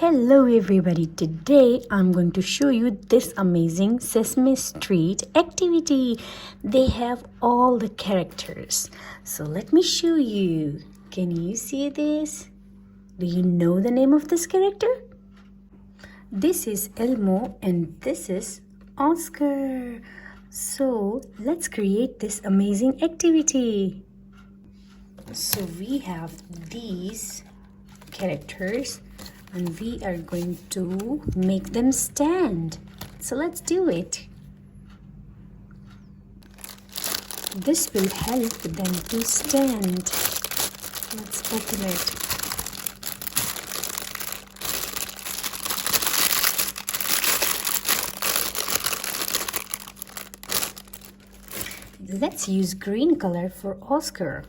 Hello everybody, today I'm going to show you this amazing Sesame Street activity. They have all the characters. So let me show you. Can you see this? Do you know the name of this character? This is Elmo and this is Oscar. So let's create this amazing activity. So we have these characters and we are going to make them stand. So let's do it. This will help them to stand. Let's open it. Let's use green color for Oscar.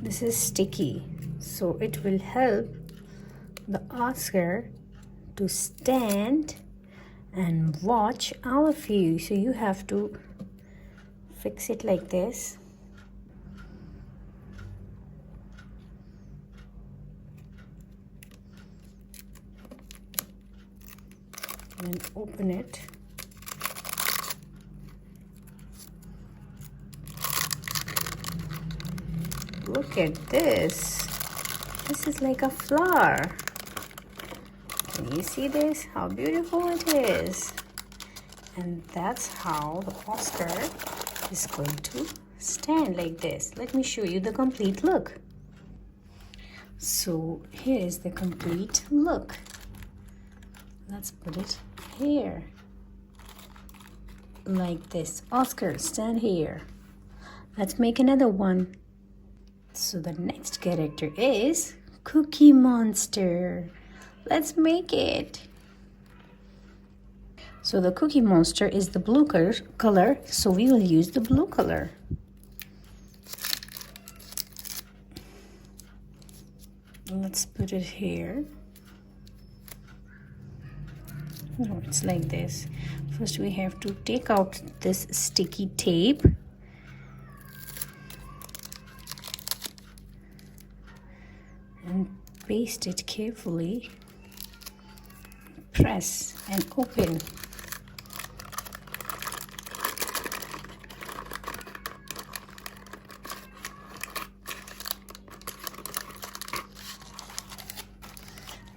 This is sticky, so it will help the Oscar to stand and watch all of you. So you have to fix it like this. And open it. Look at this. This is like a flower. Can you see this? How beautiful it is. And that's how the Oscar is going to stand like this. Let me show you the complete look. So here is the complete look. Let's put it here. Like this. Oscar, stand here. Let's make another one. So the next character is Cookie Monster. Let's make it. So the Cookie Monster is the blue color, so we will use the blue color. Let's put it here. No, it's like this. First we have to take out this sticky tape. And paste it carefully. Press and open.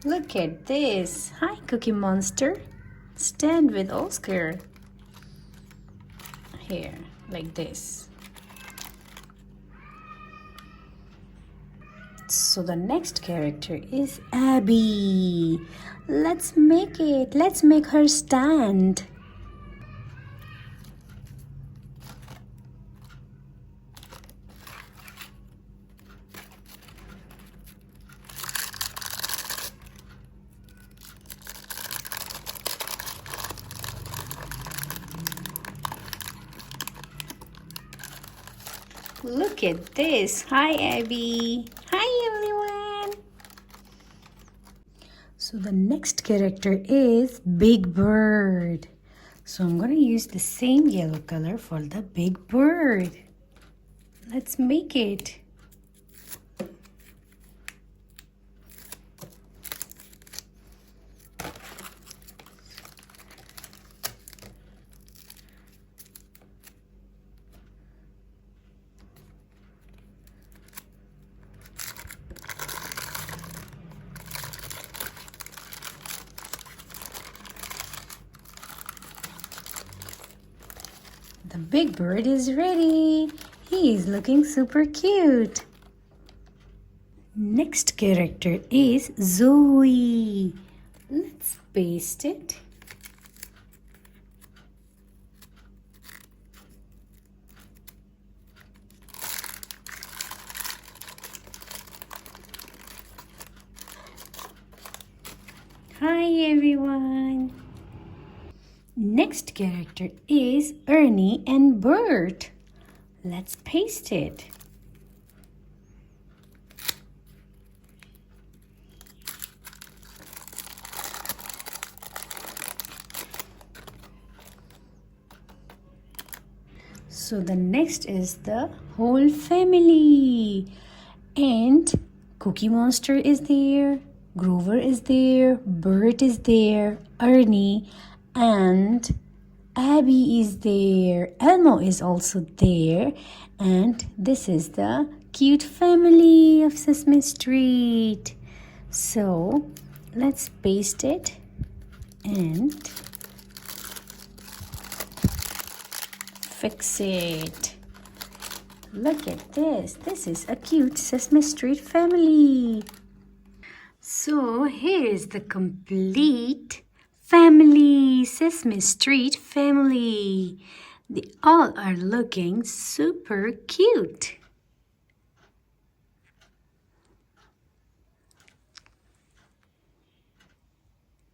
Look at this. Hi, Cookie Monster. Stand with Oscar. Here, like this. So the next character is Abby. Let's make it. Let's make her stand. Look at this. Hi, Abby. Hi, everyone. So the next character is Big Bird. So I'm going to use the same yellow color for the Big Bird. Let's make it. The Big Bird is ready. He is looking super cute. Next character is Zoe. Let's paste it. Hi everyone. Next character is Ernie and Birt. Let's paste it. So the next is the whole family. And Cookie Monster is there, Grover is there, Birt is there, Ernie, and Abby is there. Elmo is also there. And this is the cute family of Sesame Street. So let's paste it and fix it. Look at this. This is a cute Sesame Street family. So here is the complete family, Sesame Street family. They all are looking super cute.